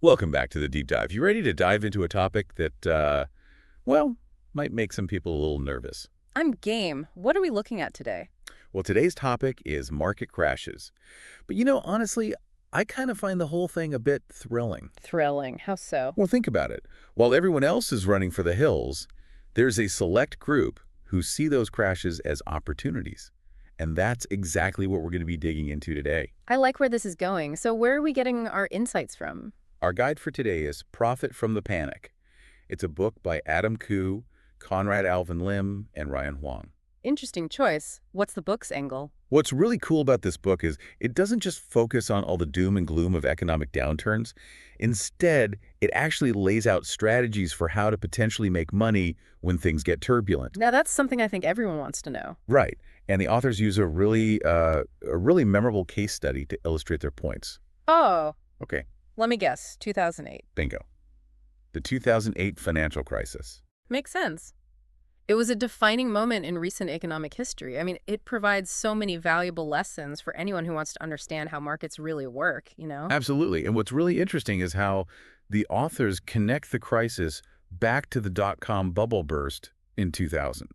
Welcome back to the deep dive. You ready to dive into a topic that, well, might make some people a little nervous? I'm game. What are we looking at today? Well, today's topic is market crashes. But honestly, I kind of find the whole thing a bit thrilling. Thrilling. How so? Well, think about it. While everyone else is running for the hills, there's a select group who see those crashes as opportunities. And that's exactly what we're going to be digging into today. I like where this is going. So where are we getting our insights from? Our guide for today is Profit from the Panic. It's a book by Adam Koo, Conrad Alvin Lim, and Ryan Huang. Interesting choice. What's the book's angle? What's really cool about this book is it doesn't just focus on all the doom and gloom of economic downturns. Instead, it actually lays out strategies for how to potentially make money when things get turbulent. Now that's something I think everyone wants to know. Right. And the authors use a really memorable case study to illustrate their points. Oh, Okay, let me guess. 2008. bingo. The 2008 financial crisis. Makes sense. It was a defining moment in recent economic history. I mean, it provides so many valuable lessons for anyone who wants to understand how markets really work, you know? Absolutely. And what's really interesting is how the authors connect the crisis back to the dot-com bubble burst in 2000.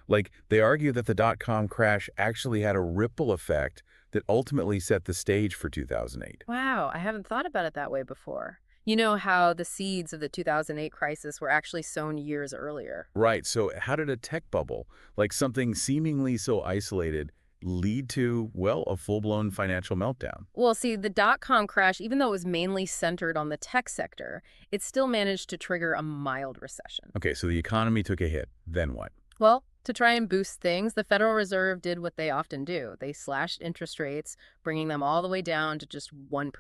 Like, they argue that the dot-com crash actually had a ripple effect that ultimately set the stage for 2008. Wow, I haven't thought about it that way before. You know how the seeds of the 2008 crisis were actually sown years earlier. Right. So how did a tech bubble, like something seemingly so isolated, lead to, well, a full-blown financial meltdown? Well, see, the dot-com crash, even though it was mainly centered on the tech sector, it still managed to trigger a mild recession. Okay, so the economy took a hit. Then what? Well, to try and boost things, the Federal Reserve did what they often do. They slashed interest rates, bringing them all the way down to just 1%.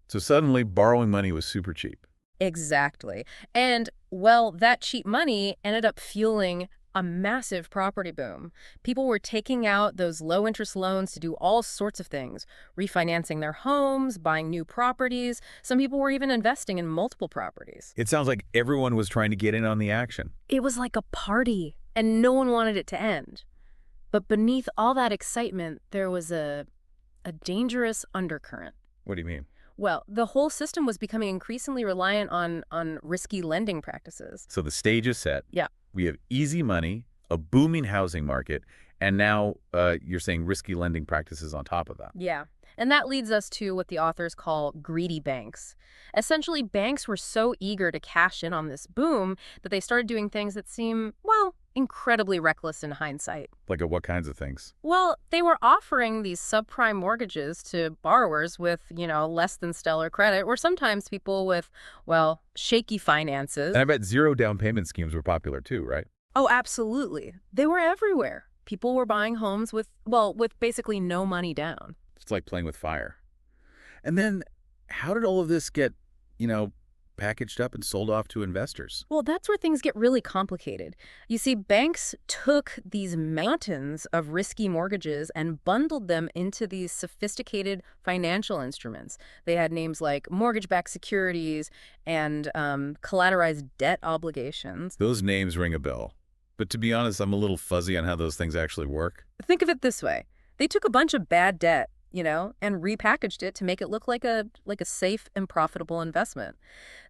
So suddenly borrowing money was super cheap. Exactly. And, well, that cheap money ended up fueling a massive property boom. People were taking out those low-interest loans to do all sorts of things, refinancing their homes, buying new properties. Some people were even investing in multiple properties. It sounds like everyone was trying to get in on the action. It was like a party, and no one wanted it to end. But beneath all that excitement, there was a dangerous undercurrent. What do you mean? Well, the whole system was becoming increasingly reliant on risky lending practices. So the stage is set. Yeah. We have easy money, a booming housing market, and now you're saying risky lending practices on top of that. Yeah. And that leads us to what the authors call greedy banks. Essentially, banks were so eager to cash in on this boom that they started doing things that seem, well, incredibly reckless in hindsight. Like what kinds of things? Well, they were offering these subprime mortgages to borrowers with, less than stellar credit, or sometimes people with, well, shaky finances. And I bet zero down payment schemes were popular too, right? Oh, absolutely. They were everywhere. People were buying homes with basically no money down. It's like playing with fire. And then how did all of this get, packaged up and sold off to investors? Well, that's where things get really complicated. You see, banks took these mountains of risky mortgages and bundled them into these sophisticated financial instruments. They had names like mortgage-backed securities and collateralized debt obligations. Those names ring a bell. But to be honest, I'm a little fuzzy on how those things actually work. Think of it this way. They took a bunch of bad debt, and repackaged it to make it look like a safe and profitable investment.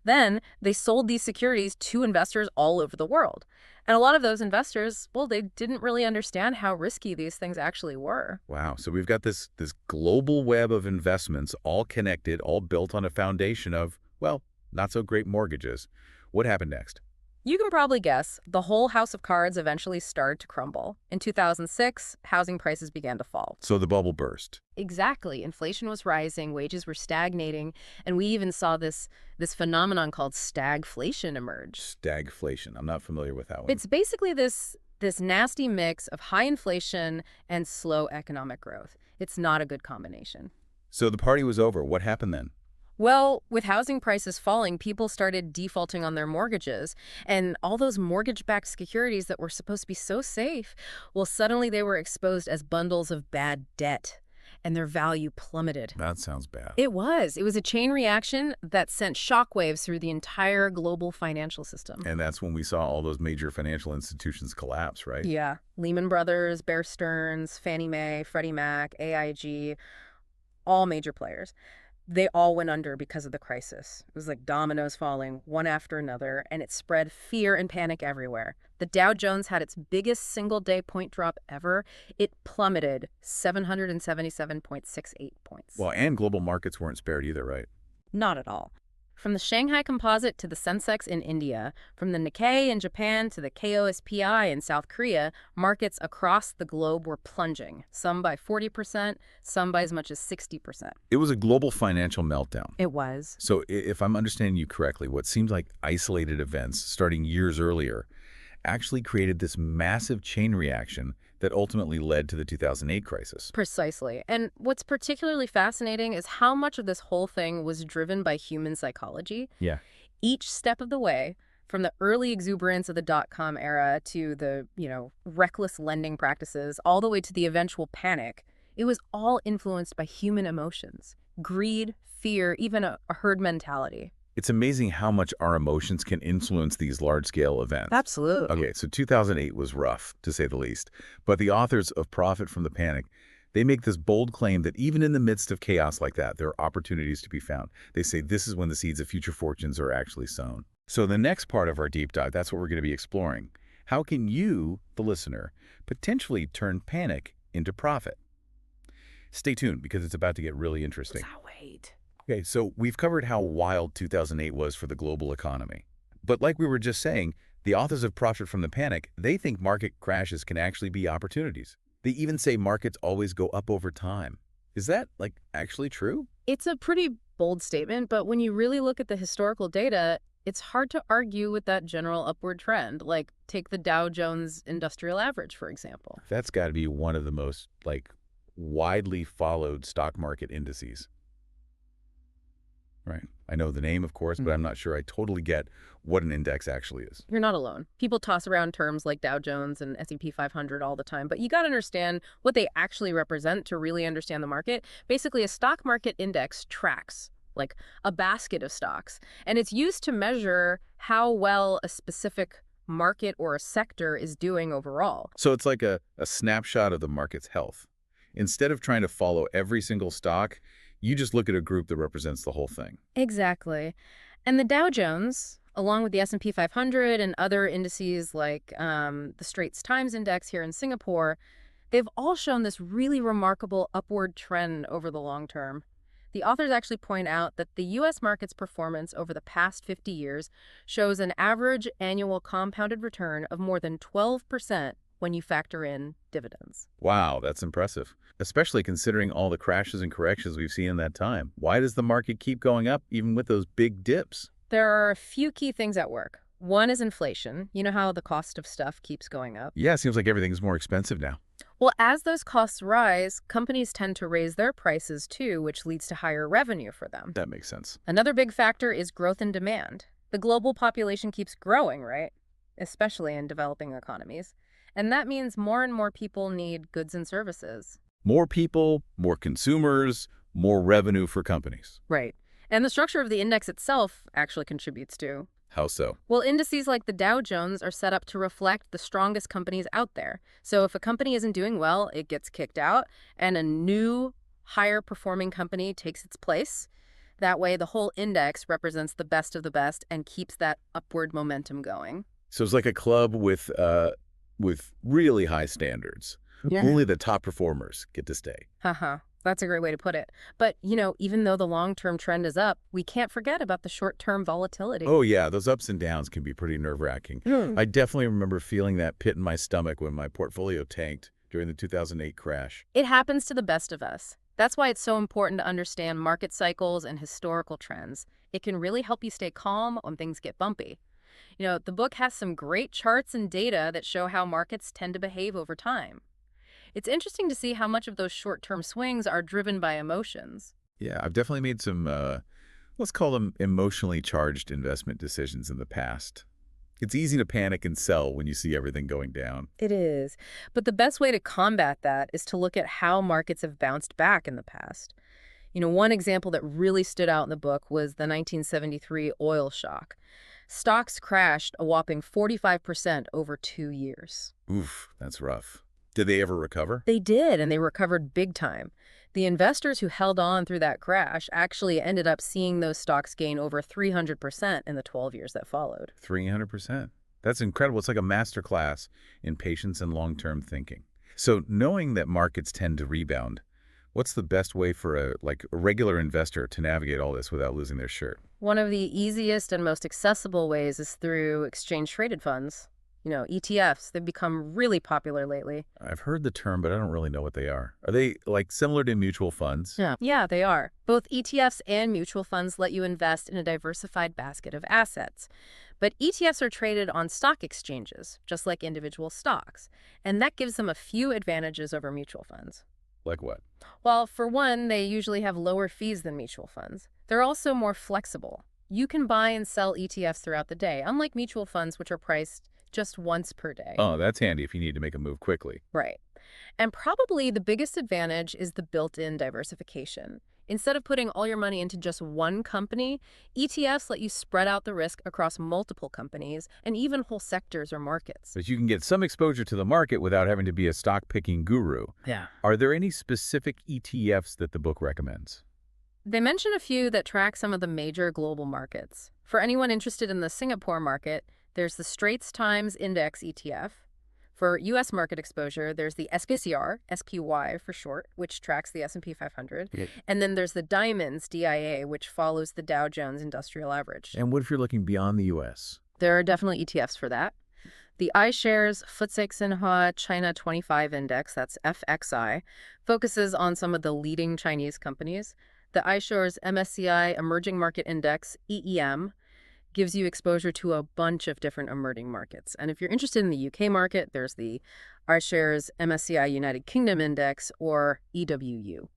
Then they sold these securities to investors all over the world. And a lot of those investors, well, they didn't really understand how risky these things actually were. Wow. So we've got this global web of investments, all connected, all built on a foundation of, well, not so great mortgages. What happened next? You can probably guess, the whole house of cards eventually started to crumble. In 2006, housing prices began to fall. So the bubble burst. Exactly. Inflation was rising, wages were stagnating, and we even saw this phenomenon called stagflation emerge. Stagflation. I'm not familiar with that one. It's basically this nasty mix of high inflation and slow economic growth. It's not a good combination. So the party was over. What happened then? Well, with housing prices falling, people started defaulting on their mortgages, and all those mortgage-backed securities that were supposed to be so safe, well, suddenly they were exposed as bundles of bad debt, and their value plummeted. That sounds bad. It was. It was a chain reaction that sent shockwaves through the entire global financial system. And that's when we saw all those major financial institutions collapse, right? Yeah. Lehman Brothers, Bear Stearns, Fannie Mae, Freddie Mac, AIG, all major players. They all went under because of the crisis. It was like dominoes falling, one after another, and it spread fear and panic everywhere. The Dow Jones had its biggest single-day point drop ever. It plummeted 777.68 points. Well, and global markets weren't spared either, right? Not at all. From the Shanghai Composite to the Sensex in India, from the Nikkei in Japan to the KOSPI in South Korea, markets across the globe were plunging, some by 40%, some by as much as 60%. It was a global financial meltdown. It was. So if I'm understanding you correctly, what seemed like isolated events starting years earlier actually created this massive chain reaction that ultimately led to the 2008 crisis. Precisely. And what's particularly fascinating is how much of this whole thing was driven by human psychology. Yeah. Each step of the way, from the early exuberance of the dot-com era to the, reckless lending practices, all the way to the eventual panic, it was all influenced by human emotions. Greed, fear, even a herd mentality. It's amazing how much our emotions can influence these large-scale events. Absolutely. Okay, so 2008 was rough, to say the least. But the authors of Profit from the Panic, they make this bold claim that even in the midst of chaos like that, there are opportunities to be found. They say this is when the seeds of future fortunes are actually sown. So the next part of our deep dive, that's what we're going to be exploring. How can you, the listener, potentially turn panic into profit? Stay tuned, because it's about to get really interesting. Wait. Okay, so we've covered how wild 2008 was for the global economy. But like we were just saying, the authors of Profit from the Panic, they think market crashes can actually be opportunities. They even say markets always go up over time. Is that, actually true? It's a pretty bold statement, but when you really look at the historical data, it's hard to argue with that general upward trend. Like, take the Dow Jones Industrial Average, for example. That's got to be one of the most, widely followed stock market indices. Right. I know the name, of course, but I'm not sure I totally get what an index actually is. You're not alone. People toss around terms like Dow Jones and S&P 500 all the time, but you got to understand what they actually represent to really understand the market. Basically, a stock market index tracks like a basket of stocks, and it's used to measure how well a specific market or a sector is doing overall. So it's like a snapshot of the market's health. Instead of trying to follow every single stock, you just look at a group that represents the whole thing. Exactly. And the Dow Jones, along with the S&P 500 and other indices like the Straits Times Index here in Singapore, they've all shown this really remarkable upward trend over the long term. The authors actually point out that the U.S. market's performance over the past 50 years shows an average annual compounded return of more than 12% when you factor in dividends. Wow, that's impressive, especially considering all the crashes and corrections we've seen in that time. Why does the market keep going up even with those big dips? There are a few key things at work. One is inflation. You know how the cost of stuff keeps going up? Yeah, it seems like everything's more expensive now. Well, as those costs rise, companies tend to raise their prices too, which leads to higher revenue for them. That makes sense. Another big factor is growth in demand. The global population keeps growing, right? Especially in developing economies. And that means more and more people need goods and services. More people, more consumers, more revenue for companies. Right. And the structure of the index itself actually contributes too. How so? Well, indices like the Dow Jones are set up to reflect the strongest companies out there. So if a company isn't doing well, it gets kicked out, and a new, higher-performing company takes its place. That way, the whole index represents the best of the best and keeps that upward momentum going. So it's like a club with really high standards. Yeah. Only the top performers get to stay. Haha. That's a great way to put it. But, even though the long-term trend is up, we can't forget about the short-term volatility. Oh, yeah, those ups and downs can be pretty nerve-wracking. I definitely remember feeling that pit in my stomach when my portfolio tanked during the 2008 crash. It happens to the best of us. That's why it's so important to understand market cycles and historical trends. It can really help you stay calm when things get bumpy. The book has some great charts and data that show how markets tend to behave over time. It's interesting to see how much of those short-term swings are driven by emotions. Yeah, I've definitely made some, let's call them emotionally charged investment decisions in the past. It's easy to panic and sell when you see everything going down. It is. But the best way to combat that is to look at how markets have bounced back in the past. One example that really stood out in the book was the 1973 oil shock. Stocks crashed a whopping 45% over 2 years. Oof, that's rough. Did they ever recover? They did, and they recovered big time. The investors who held on through that crash actually ended up seeing those stocks gain over 300% in the 12 years that followed. 300%. That's incredible. It's like a master class in patience and long-term thinking. So knowing that markets tend to rebound, what's the best way for a regular investor to navigate all this without losing their shirt? One of the easiest and most accessible ways is through exchange-traded funds. ETFs, they've become really popular lately. I've heard the term, but I don't really know what they are. Are they like similar to mutual funds? Yeah, they are. Both ETFs and mutual funds let you invest in a diversified basket of assets. But ETFs are traded on stock exchanges, just like individual stocks, and that gives them a few advantages over mutual funds. Like what? Well, for one, they usually have lower fees than mutual funds. They're also more flexible. You can buy and sell ETFs throughout the day, unlike mutual funds, which are priced just once per day. Oh, that's handy if you need to make a move quickly. Right. And probably the biggest advantage is the built-in diversification. Instead of putting all your money into just one company, ETFs let you spread out the risk across multiple companies and even whole sectors or markets. But you can get some exposure to the market without having to be a stock-picking guru. Yeah. Are there any specific ETFs that the book recommends? They mention a few that track some of the major global markets. For anyone interested in the Singapore market, there's the Straits Times Index ETF. For U.S. market exposure, there's the SPCR, SPY for short, which tracks the S&P 500. Yeah. And then there's the Diamonds, DIA, which follows the Dow Jones Industrial Average. And what if you're looking beyond the U.S.? There are definitely ETFs for that. The iShares FTSE Xinhua China 25 Index, that's FXI, focuses on some of the leading Chinese companies. The iShares MSCI Emerging Market Index, EEM, gives you exposure to a bunch of different emerging markets. And if you're interested in the UK market, there's the iShares MSCI United Kingdom Index, or EWU.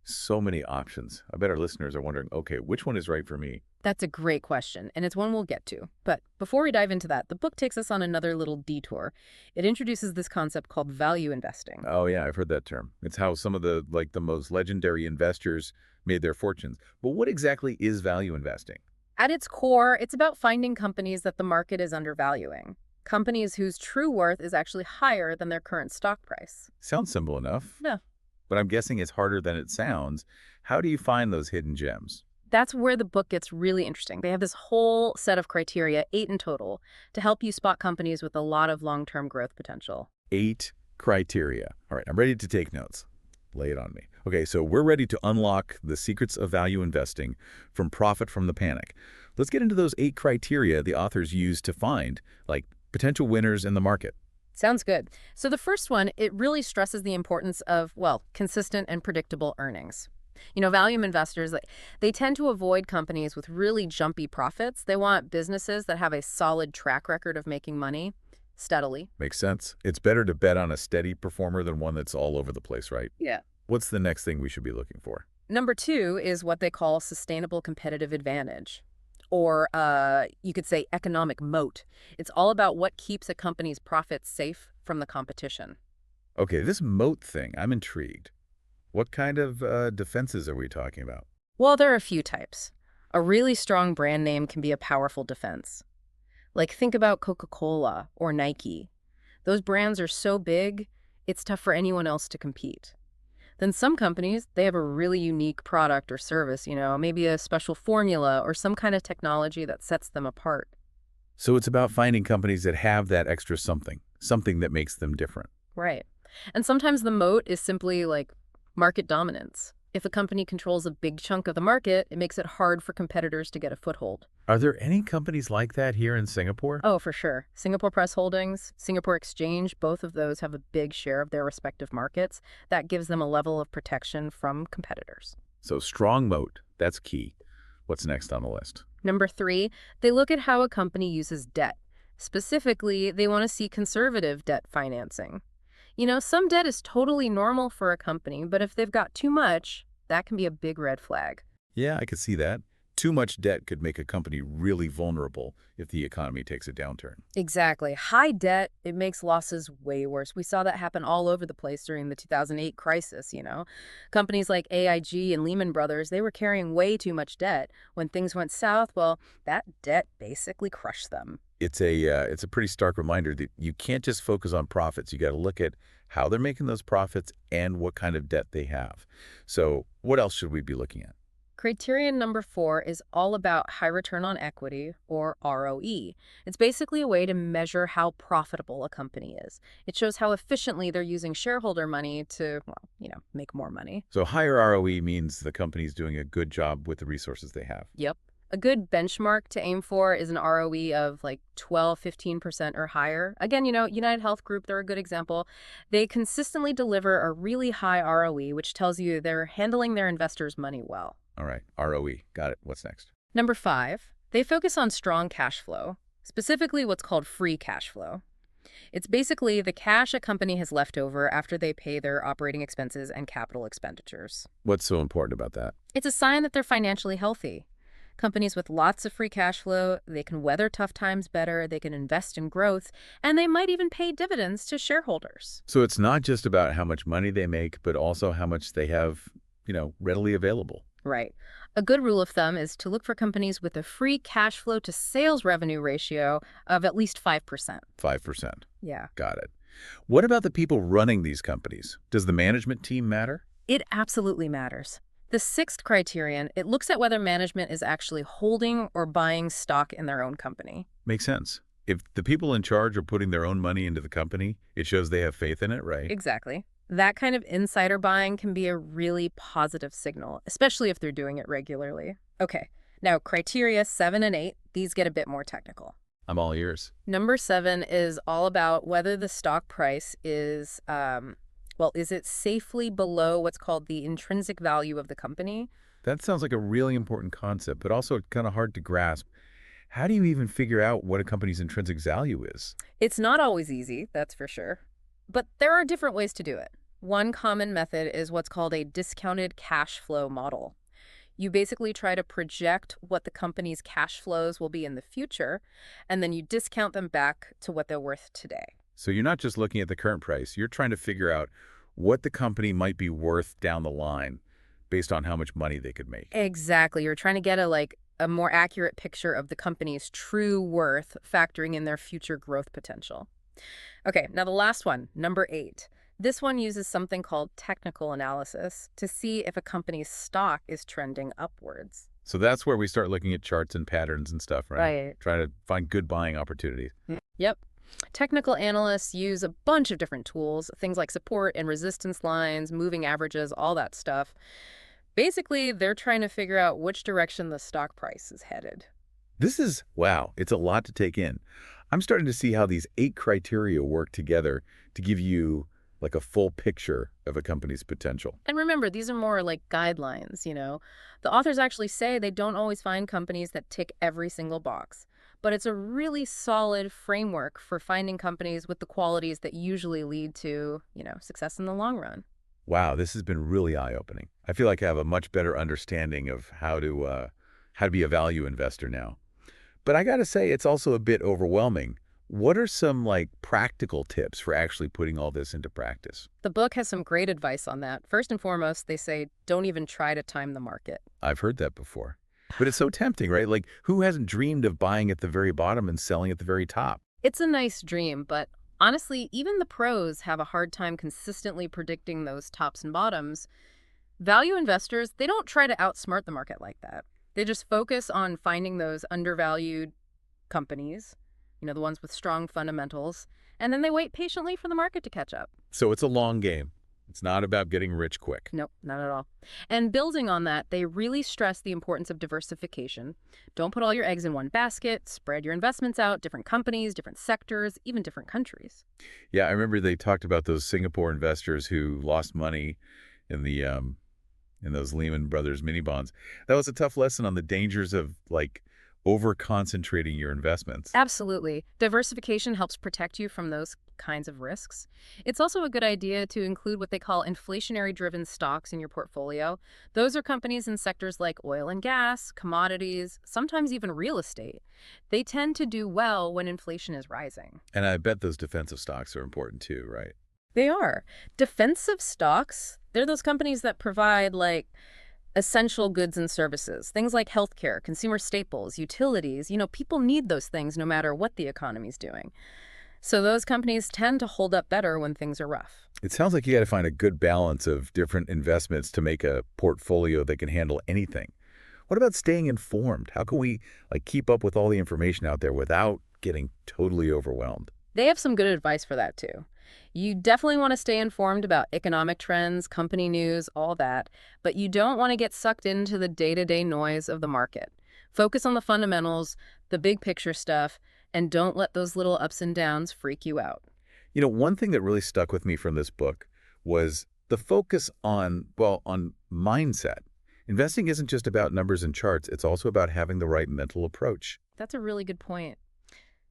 So many options. I bet our listeners are wondering, okay, which one is right for me? That's a great question, and it's one we'll get to. But before we dive into that, the book takes us on another little detour. It introduces this concept called value investing. Oh, yeah, I've heard that term. It's how some of the most legendary investors made their fortunes. But what exactly is value investing? At its core, it's about finding companies that the market is undervaluing. Companies whose true worth is actually higher than their current stock price. Sounds simple enough. Yeah. But I'm guessing it's harder than it sounds. How do you find those hidden gems? That's where the book gets really interesting. They have this whole set of criteria, 8 in total, to help you spot companies with a lot of long-term growth potential. 8 criteria. All right, I'm ready to take notes. Lay it on me. Okay, so we're ready to unlock the secrets of value investing from profit from the panic. Let's get into those 8 criteria the authors use to find, potential winners in the market. Sounds good. So the first one, it really stresses the importance of, consistent and predictable earnings. Value investors, they tend to avoid companies with really jumpy profits. They want businesses that have a solid track record of making money steadily. Makes sense. It's better to bet on a steady performer than one that's all over the place, right? Yeah. What's the next thing we should be looking for? Number 2 is what they call sustainable competitive advantage, or you could say economic moat. It's all about what keeps a company's profits safe from the competition. Okay, this moat thing, I'm intrigued. What kind of defenses are we talking about? Well, there are a few types. A really strong brand name can be a powerful defense. Think about Coca-Cola or Nike. Those brands are so big, it's tough for anyone else to compete. Then some companies, they have a really unique product or service, maybe a special formula or some kind of technology that sets them apart. So it's about finding companies that have that extra something that makes them different. Right. And sometimes the moat is simply market dominance. If a company controls a big chunk of the market, it makes it hard for competitors to get a foothold. Are there any companies like that here in Singapore? Oh, for sure. Singapore Press Holdings, Singapore Exchange, both of those have a big share of their respective markets. That gives them a level of protection from competitors. So strong moat, that's key. What's next on the list? Number 3, they look at how a company uses debt. Specifically, they want to see conservative debt financing. Some debt is totally normal for a company, but if they've got too much, that can be a big red flag. Yeah, I could see that. Too much debt could make a company really vulnerable if the economy takes a downturn. Exactly. High debt, it makes losses way worse. We saw that happen all over the place during the 2008 crisis, Companies like AIG and Lehman Brothers, they were carrying way too much debt. When things went south, that debt basically crushed them. It's a pretty stark reminder that you can't just focus on profits. You got to look at how they're making those profits and what kind of debt they have. So what else should we be looking at? Criterion number 4 is all about high return on equity, or ROE. It's basically a way to measure how profitable a company is. It shows how efficiently they're using shareholder money to, well, make more money. So higher ROE means the company's doing a good job with the resources they have. Yep. A good benchmark to aim for is an ROE of like 12, 15% or higher. Again, United Health Group, they're a good example. They consistently deliver a really high ROE, which tells you they're handling their investors' money well. All right, ROE. Got it. What's next? Number 5, they focus on strong cash flow, specifically what's called free cash flow. It's basically the cash a company has left over after they pay their operating expenses and capital expenditures. What's so important about that? It's a sign that they're financially healthy. Companies with lots of free cash flow, they can weather tough times better, they can invest in growth, and they might even pay dividends to shareholders. So it's not just about how much money they make, but also how much they have, readily available. Right. A good rule of thumb is to look for companies with a free cash flow to sales revenue ratio of at least 5%. 5%. Yeah. Got it. What about the people running these companies? Does the management team matter? It absolutely matters. The 6th criterion, it looks at whether management is actually holding or buying stock in their own company. Makes sense. If the people in charge are putting their own money into the company, it shows they have faith in it, right? Exactly. That kind of insider buying can be a really positive signal, especially if they're doing it regularly. Okay, now criteria 7 and 8, these get a bit more technical. I'm all ears. Number 7 is all about whether the stock price is, is it safely below what's called the intrinsic value of the company? That sounds like a really important concept, but also kind of hard to grasp. How do you even figure out what a company's intrinsic value is? It's not always easy, that's for sure. But there are different ways to do it. One common method is what's called a discounted cash flow model. You basically try to project what the company's cash flows will be in the future, and then you discount them back to what they're worth today. So you're not just looking at the current price. You're trying to figure out what the company might be worth down the line based on how much money they could make. Exactly. You're trying to get a more accurate picture of the company's true worth, factoring in their future growth potential. Okay, now the last one, number 8. This one uses something called technical analysis to see if a company's stock is trending upwards. So that's where we start looking at charts and patterns and stuff, right? Right. Trying to find good buying opportunities. Yep. Technical analysts use a bunch of different tools, things like support and resistance lines, moving averages, all that stuff. Basically, they're trying to figure out which direction the stock price is headed. Wow, it's a lot to take in. I'm starting to see how these 8 criteria work together to give you like a full picture of a company's potential. And remember, these are more like guidelines, The authors actually say they don't always find companies that tick every single box. But it's a really solid framework for finding companies with the qualities that usually lead to, success in the long run. Wow, this has been really eye-opening. I feel like I have a much better understanding of how to be a value investor now. But I got to say, it's also a bit overwhelming. What are some practical tips for actually putting all this into practice? The book has some great advice on that. First and foremost, they say, don't even try to time the market. I've heard that before. But it's so tempting, right? Like, who hasn't dreamed of buying at the very bottom and selling at the very top? It's a nice dream, but honestly, even the pros have a hard time consistently predicting those tops and bottoms. Value investors, they don't try to outsmart the market like that. They just focus on finding those undervalued companies, the ones with strong fundamentals, and then they wait patiently for the market to catch up. So it's a long game. It's not about getting rich quick. Nope, not at all. And building on that, they really stress the importance of diversification. Don't put all your eggs in one basket. Spread your investments out, different companies, different sectors, even different countries. Yeah, I remember they talked about those Singapore investors who lost money in the in those Lehman Brothers mini bonds. That was a tough lesson on the dangers of over-concentrating your investments. Absolutely. Diversification helps protect you from those kinds of risks. It's also a good idea to include what they call inflationary-driven stocks in your portfolio. Those are companies in sectors like oil and gas, commodities, sometimes even real estate. They tend to do well when inflation is rising. And I bet those defensive stocks are important too, right? They are. Defensive stocks, they're those companies that provide Essential goods and services, things like healthcare, consumer staples, utilities. People need those things no matter what the economy's doing. So those companies tend to hold up better when things are rough. It sounds like you got to find a good balance of different investments to make a portfolio that can handle anything. What about staying informed? How can we keep up with all the information out there without getting totally overwhelmed? They have some good advice for that too. You definitely want to stay informed about economic trends, company news, all that, but you don't want to get sucked into the day-to-day noise of the market. Focus on the fundamentals, the big picture stuff, and don't let those little ups and downs freak you out. One thing that really stuck with me from this book was the focus on, well, on mindset. Investing isn't just about numbers and charts, it's also about having the right mental approach. That's a really good point.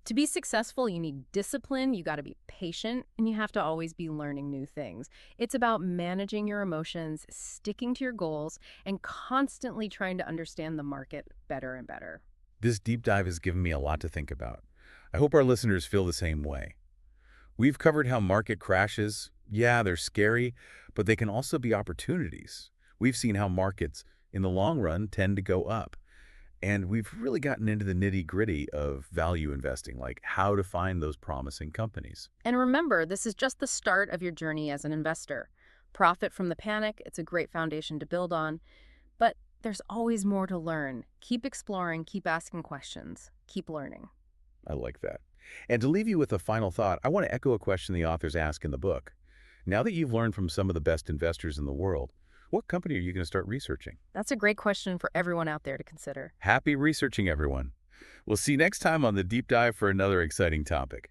To be successful, you need discipline, you got to be patient, and you have to always be learning new things. It's about managing your emotions, sticking to your goals, and constantly trying to understand the market better and better. This deep dive has given me a lot to think about. I hope our listeners feel the same way. We've covered how market crashes, yeah, they're scary, but they can also be opportunities. We've seen how markets, in the long run, tend to go up. And we've really gotten into the nitty-gritty of value investing, like how to find those promising companies. And remember, this is just the start of your journey as an investor. Profit from the panic, it's a great foundation to build on, but there's always more to learn. Keep exploring, keep asking questions, keep learning. I like that. And to leave you with a final thought, I want to echo a question the authors ask in the book. Now that you've learned from some of the best investors in the world, what company are you going to start researching? That's a great question for everyone out there to consider. Happy researching, everyone. We'll see you next time on The Deep Dive for another exciting topic.